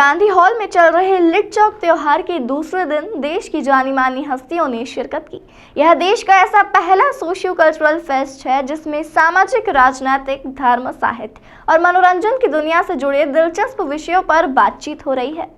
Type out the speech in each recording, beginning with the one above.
Gandhi hall में चल रहे लिट चौक त्योहार के दूसरे दिन देश की जानी मानी हस्तियों ने शिरकत की। यह देश का ऐसा पहला सोशियो कल्चरल फेस्ट है जिसमें सामाजिक, राजनीतिक, धर्म, साहित्य और मनोरंजन की दुनिया से जुड़े दिलचस्प विषयों पर बातचीत हो रही है।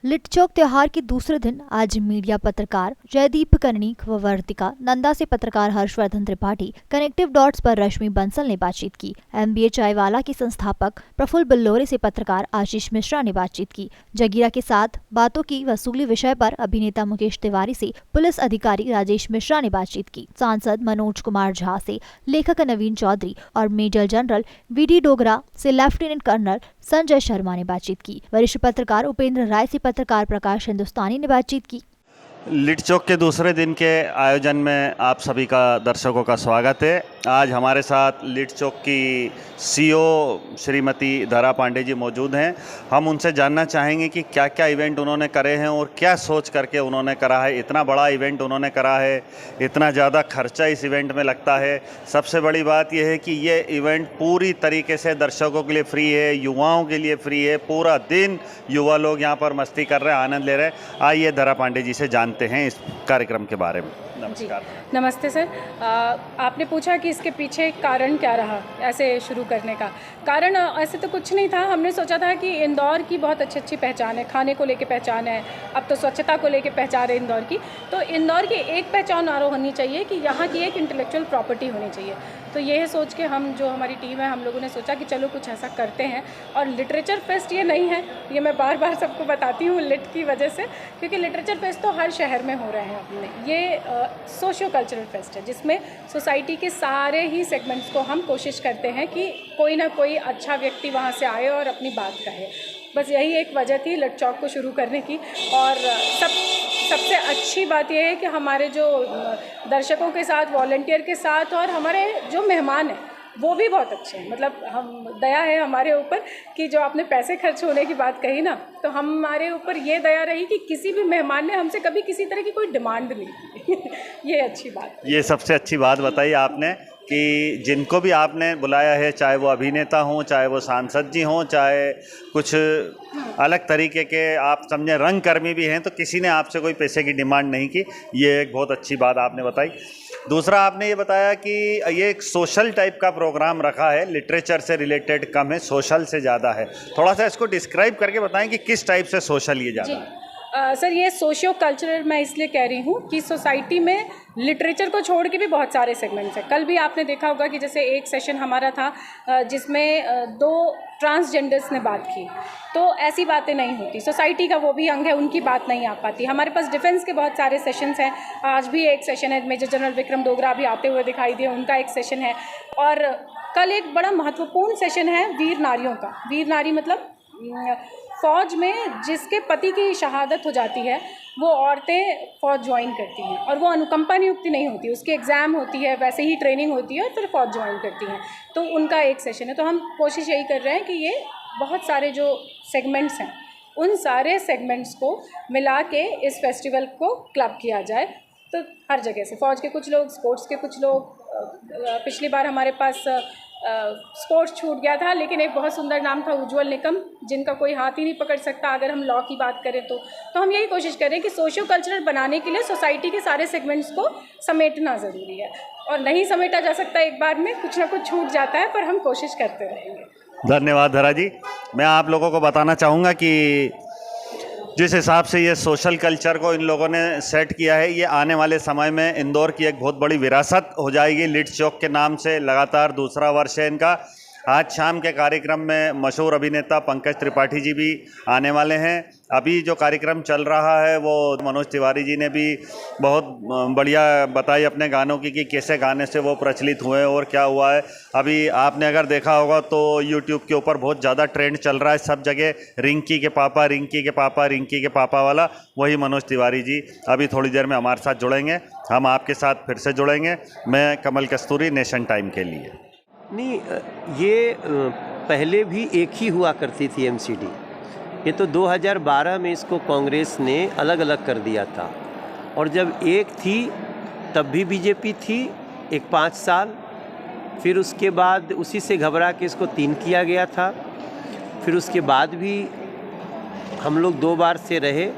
लिट चौक त्योहार के दूसरे दिन आज मीडिया पत्रकार जयदीप कर्णिक व वर्तिका नंदा से पत्रकार हर्षवर्धन त्रिपाठी, कनेक्टिव डॉट्स पर रश्मि बंसल ने बातचीत की। MBA चायवाला के संस्थापक प्रफुल्ल बिल्लोरे से पत्रकार आशीष मिश्रा ने बातचीत की। जगीरा के साथ बातों की वसूली विषय पर अभिनेता मुकेश तिवारी से पुलिस अधिकारी राजेश मिश्रा ने बातचीत की। सांसद मनोज कुमार झा से लेखक नवीन चौधरी और मेजर जनरल VD डोगरा से लेफ्टिनेंट कर्नल संजय शर्मा ने बातचीत की। वरिष्ठ पत्रकार उपेंद्र राय से पत्रकार प्रकाश हिंदुस्तानी ने बातचीत की। लिट चौक के दूसरे दिन के आयोजन में आप सभी का दर्शकों का स्वागत है। आज हमारे साथ लिट चौक की CEO श्रीमती धरा पांडे जी मौजूद हैं। हम उनसे जानना चाहेंगे कि क्या क्या इवेंट उन्होंने करे हैं और क्या सोच करके उन्होंने करा है। इतना बड़ा इवेंट उन्होंने करा है, इतना ज़्यादा खर्चा इस इवेंट में लगता है। सबसे बड़ी बात यह है कि ये इवेंट पूरी तरीके से दर्शकों के लिए फ्री है, युवाओं के लिए फ्री है। पूरा दिन युवा लोग यहाँ पर मस्ती कर रहे हैं, आनंद ले रहे हैं। आइए धरा पांडे जी से जानते हैं इस कार्यक्रम के बारे में। नमस्कार। नमस्ते सर। आपने पूछा कि इसके पीछे कारण क्या रहा ऐसे शुरू करने का। कारण ऐसे तो कुछ नहीं था। हमने सोचा था कि इंदौर की बहुत अच्छी पहचान है, खाने को लेके पहचान है, अब तो स्वच्छता को लेके पहचान है इंदौर की। तो इंदौर की एक पहचान और होनी चाहिए कि यहाँ की एक इंटेलेक्चुअल प्रॉपर्टी होनी चाहिए। तो ये सोच के हम जो हमारी टीम है, हम लोगों ने सोचा कि चलो कुछ ऐसा करते हैं। और लिटरेचर फेस्ट ये नहीं है, ये मैं बार बार सबको बताती हूँ लिट की वजह से, क्योंकि लिटरेचर फेस्ट तो हर शहर में हो रहे हैं अपने। ये सोशियो कल्चरल फेस्ट है जिसमें सोसाइटी के सारे ही सेगमेंट्स को हम कोशिश करते हैं कि कोई ना कोई अच्छा व्यक्ति वहाँ से आए और अपनी बात कहे। बस यही एक वजह थी लिट चौक को शुरू करने की। और सबसे अच्छी बात यह है कि हमारे जो दर्शकों के साथ, वॉलंटियर के साथ और हमारे जो मेहमान हैं वो भी बहुत अच्छे हैं। मतलब हम दया है हमारे ऊपर कि जो आपने पैसे खर्च होने की बात कही ना, तो हमारे ऊपर ये दया रही कि किसी भी मेहमान ने हमसे कभी किसी तरह की कोई डिमांड नहीं की। ये अच्छी बात, ये सबसे अच्छी बात बताई आपने कि जिनको भी आपने बुलाया है, चाहे वो अभिनेता हों, चाहे वो सांसद जी हों, चाहे कुछ अलग तरीके के आप समझे रंगकर्मी भी हैं, तो किसी ने आपसे कोई पैसे की डिमांड नहीं की। ये एक बहुत अच्छी बात आपने बताई। दूसरा, आपने ये बताया कि ये एक सोशल टाइप का प्रोग्राम रखा है, लिटरेचर से रिलेटेड कम है, सोशल से ज़्यादा है। थोड़ा सा इसको डिस्क्राइब करके बताएं कि किस टाइप से सोशल ये ज़्यादा है। सर, ये सोशियो कल्चरल मैं इसलिए कह रही हूँ कि सोसाइटी में लिटरेचर को छोड़ के भी बहुत सारे सेगमेंट्स हैं। कल भी आपने देखा होगा कि जैसे एक सेशन हमारा था जिसमें 2 ट्रांसजेंडर्स ने बात की। तो ऐसी बातें नहीं होती, सोसाइटी का वो भी अंग है, उनकी बात नहीं आ पाती। हमारे पास डिफेंस के बहुत सारे सेशंस हैं। आज भी एक सेशन है, मेजर जनरल विक्रम डोगरा भी आते हुए दिखाई दिए, उनका एक सेशन है। और कल एक बड़ा महत्वपूर्ण सेशन है वीर नारियों का। वीर नारी मतलब फ़ौज में जिसके पति की शहादत हो जाती है वो औरतें फ़ौज ज्वाइन करती हैं और वो अनुकंपा नियुक्ति नहीं होती, उसकी एग्ज़ाम होती है, वैसे ही ट्रेनिंग होती है और फिर फ़ौज ज्वाइन करती हैं। तो उनका एक सेशन है। तो हम कोशिश यही कर रहे हैं कि ये बहुत सारे जो सेगमेंट्स हैं उन सारे सेगमेंट्स को मिला के इस फेस्टिवल को क्लब किया जाए। तो हर जगह से फ़ौज के कुछ लोग, स्पोर्ट्स के कुछ लोग, पिछली बार हमारे पास स्पोर्ट्स छूट गया था, लेकिन एक बहुत सुंदर नाम था उज्ज्वल निकम, जिनका कोई हाथ ही नहीं पकड़ सकता अगर हम लॉ की बात करें तो हम यही कोशिश करें कि सोशियो कल्चरल बनाने के लिए सोसाइटी के सारे सेगमेंट्स को समेटना ज़रूरी है। और नहीं समेटा जा सकता एक बार में, कुछ ना कुछ छूट जाता है, पर हम कोशिश करते रहेंगे। धन्यवाद धरा जी। मैं आप लोगों को बताना चाहूँगा कि जिस हिसाब से ये सोशल कल्चर को इन लोगों ने सेट किया है, ये आने वाले समय में इंदौर की एक बहुत बड़ी विरासत हो जाएगी। लिट चौक के नाम से लगातार दूसरा वर्ष है इनका। आज शाम के कार्यक्रम में मशहूर अभिनेता पंकज त्रिपाठी जी भी आने वाले हैं। अभी जो कार्यक्रम चल रहा है वो मनोज तिवारी जी ने भी बहुत बढ़िया बताई अपने गानों की कि कैसे गाने से वो प्रचलित हुए और क्या हुआ है। अभी आपने अगर देखा होगा तो यूट्यूब के ऊपर बहुत ज़्यादा ट्रेंड चल रहा है सब जगह, रिंकी के पापा, रिंकी के पापा, रिंकी के पापा वाला। वही मनोज तिवारी जी अभी थोड़ी देर में हमारे साथ जुड़ेंगे। हम आपके साथ फिर से जुड़ेंगे। मैं कमल कस्तूरी, नेशन टाइम के लिए। नहीं, ये पहले भी एक ही हुआ करती थी MCD। ये तो 2012 में इसको कांग्रेस ने अलग अलग कर दिया था। और जब एक थी तब भी BJP थी एक 5 साल, फिर उसके बाद उसी से घबरा के इसको 3 किया गया था, फिर उसके बाद भी हम लोग 2 बार से रहे।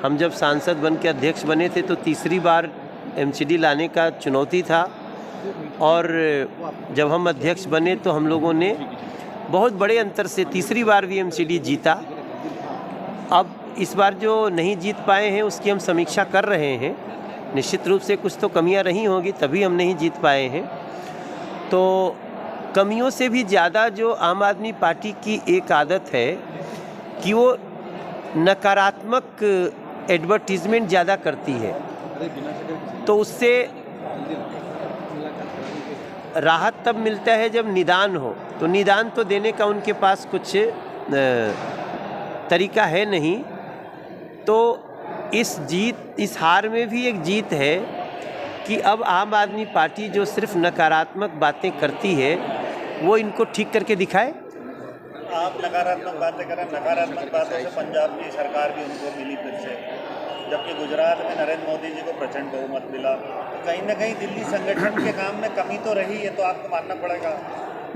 हम जब सांसद बन के अध्यक्ष बने थे तो तीसरी बार एमसीडी लाने का चुनौती था, और जब हम अध्यक्ष बने तो हम लोगों ने बहुत बड़े अंतर से तीसरी बार भी एमसीडी जीता। अब इस बार जो नहीं जीत पाए हैं उसकी हम समीक्षा कर रहे हैं। निश्चित रूप से कुछ तो कमियां रही होंगी तभी हम नहीं जीत पाए हैं। तो कमियों से भी ज़्यादा जो आम आदमी पार्टी की एक आदत है कि वो नकारात्मक एडवर्टीज़मेंट ज़्यादा करती है, तो उससे राहत तब मिलता है जब निदान हो। तो निदान तो देने का उनके पास कुछ तरीका है नहीं। तो इस हार में भी एक जीत है कि अब आम आदमी पार्टी जो सिर्फ नकारात्मक बातें करती है वो इनको ठीक करके दिखाए। आप नकारात्मक बातें करें, नकारात्मक बातों से पंजाब की सरकार भी उनको मिली फिर से, जबकि गुजरात में नरेंद्र मोदी जी को प्रचंड बहुमत मिला। तो कहीं ना कहीं दिल्ली संगठन के काम में कमी तो रही है, तो आपको मानना पड़ेगा।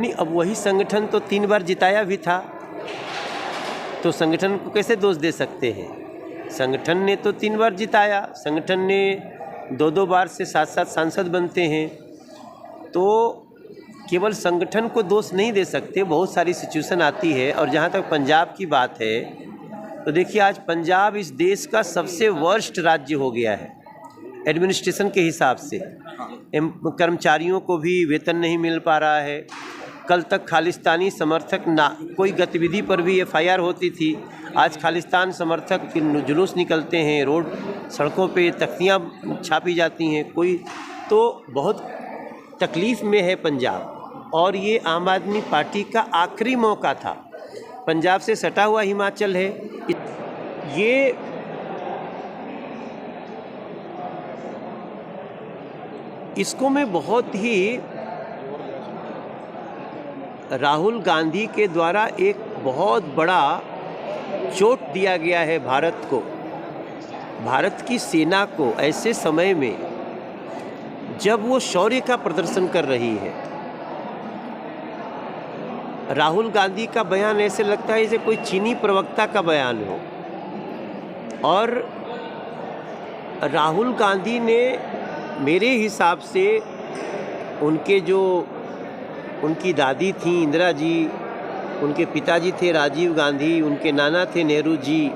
नहीं, अब वही संगठन तो 3 बार जिताया भी था, तो संगठन को कैसे दोष दे सकते हैं? संगठन ने तो 3 बार जिताया, संगठन ने 2-2 बार से 7-7 सांसद बनते हैं, तो केवल संगठन को दोष नहीं दे सकते। बहुत सारी सिचुएशन आती है। और जहाँ तक पंजाब की बात है तो देखिए, आज पंजाब इस देश का सबसे वर्स्ट राज्य हो गया है एडमिनिस्ट्रेशन के हिसाब से। कर्मचारियों को भी वेतन नहीं मिल पा रहा है। कल तक खालिस्तानी समर्थक ना कोई गतिविधि पर भी एफआईआर होती थी, आज खालिस्तान समर्थक जुलूस निकलते हैं, रोड सड़कों पे तख्तियाँ छापी जाती हैं। कोई तो बहुत तकलीफ़ में है पंजाब, और ये आम आदमी पार्टी का आखिरी मौका था। पंजाब से सटा हुआ हिमाचल है, ये इसको मैं बहुत ही राहुल गांधी के द्वारा एक बहुत बड़ा चोट दिया गया है भारत को, भारत की सेना को, ऐसे समय में जब वो शौर्य का प्रदर्शन कर रही है। राहुल गांधी का बयान ऐसे लगता है जैसे कोई चीनी प्रवक्ता का बयान हो, और राहुल गांधी ने मेरे हिसाब से उनकी दादी थी इंदिरा जी, उनके पिताजी थे राजीव गांधी, उनके नाना थे नेहरू जी,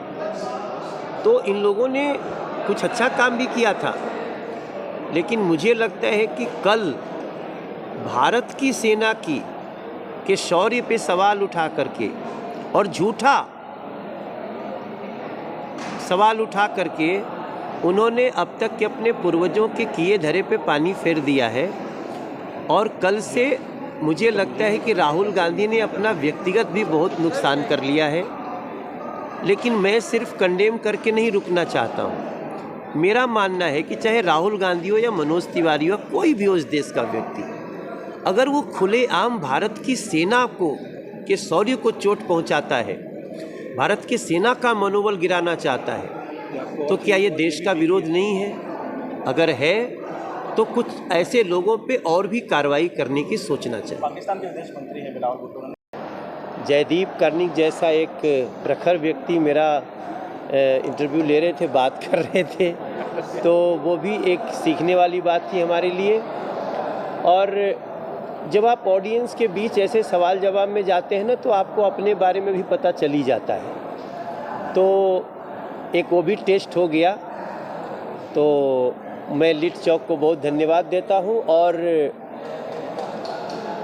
तो इन लोगों ने कुछ अच्छा काम भी किया था। लेकिन मुझे लगता है कि कल भारत की सेना के शौर्य पे सवाल उठा करके और झूठा सवाल उठा करके उन्होंने अब तक के अपने पूर्वजों के किए धरे पे पानी फेर दिया है। और कल से मुझे लगता है कि राहुल गांधी ने अपना व्यक्तिगत भी बहुत नुकसान कर लिया है। लेकिन मैं सिर्फ कंडेम करके नहीं रुकना चाहता हूँ। मेरा मानना है कि चाहे राहुल गांधी हो या मनोज तिवारी हो, कोई भी हो इस देश का व्यक्ति, अगर वो खुलेआम भारत की सेना के शौर्य को चोट पहुँचाता है, भारत की सेना का मनोबल गिराना चाहता है, तो क्या ये देश का विरोध नहीं है? अगर है तो कुछ ऐसे लोगों पे और भी कार्रवाई करने की सोचना चाहिए। पाकिस्तान के विदेश मंत्री हैं बिलावल भुट्टो। जयदीप कर्णिक जैसा एक प्रखर व्यक्ति मेरा इंटरव्यू ले रहे थे, बात कर रहे थे, तो वो भी एक सीखने वाली बात थी हमारे लिए। और जब आप ऑडियंस के बीच ऐसे सवाल जवाब में जाते हैं ना, तो आपको अपने बारे में भी पता चल ही जाता है। तो एक वो भी टेस्ट हो गया। तो मैं लिट चौक को बहुत धन्यवाद देता हूँ, और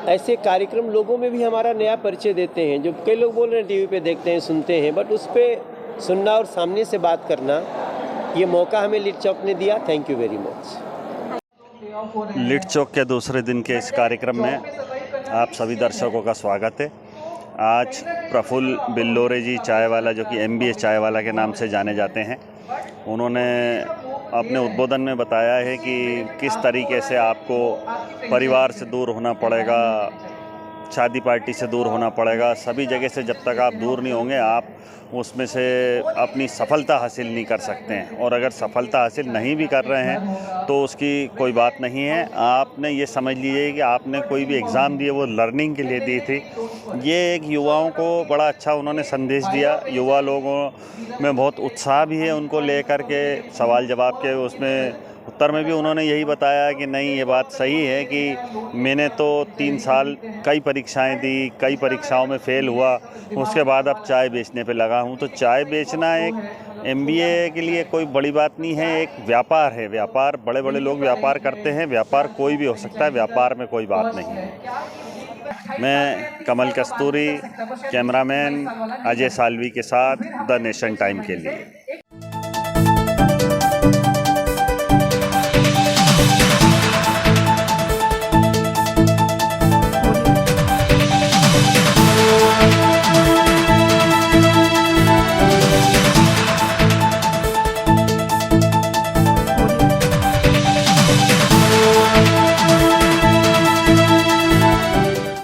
ऐसे कार्यक्रम लोगों में भी हमारा नया परिचय देते हैं। जो कई लोग बोल रहे हैं टीवी पे देखते हैं, सुनते हैं, बट उस पर सुनना और सामने से बात करना, ये मौका हमें लिट चौक ने दिया। Thank you very much. लिट चौक के दूसरे दिन के इस कार्यक्रम में आप सभी दर्शकों का स्वागत है। आज प्रफुल्ल बिल्लोरे जी चाय वाला, जो कि MBA चाय वाला के नाम से जाने जाते हैं, उन्होंने अपने उद्बोधन में बताया है कि किस तरीके से आपको परिवार से दूर होना पड़ेगा, शादी पार्टी से दूर होना पड़ेगा। सभी जगह से जब तक आप दूर नहीं होंगे आप उसमें से अपनी सफलता हासिल नहीं कर सकते हैं। और अगर सफलता हासिल नहीं भी कर रहे हैं तो उसकी कोई बात नहीं है। आपने ये समझ लीजिए कि आपने कोई भी एग्ज़ाम दिए वो लर्निंग के लिए दी थी। ये एक युवाओं को बड़ा अच्छा उन्होंने संदेश दिया। युवा लोगों में बहुत उत्साह भी है उनको लेकर के। सवाल जवाब के उसमें उत्तर में भी उन्होंने यही बताया कि नहीं, ये बात सही है कि मैंने तो 3 साल कई परीक्षाएं दी, कई परीक्षाओं में फ़ेल हुआ, उसके बाद अब चाय बेचने पे लगा हूँ। तो चाय बेचना एक MBA के लिए कोई बड़ी बात नहीं है, एक व्यापार है। व्यापार बड़े बड़े लोग व्यापार करते हैं, व्यापार कोई भी हो सकता है, व्यापार में कोई बात नहीं है। मैं कमल कस्तूरी, कैमरामैन अजय सालवी के साथ द नेशन टाइम के लिए।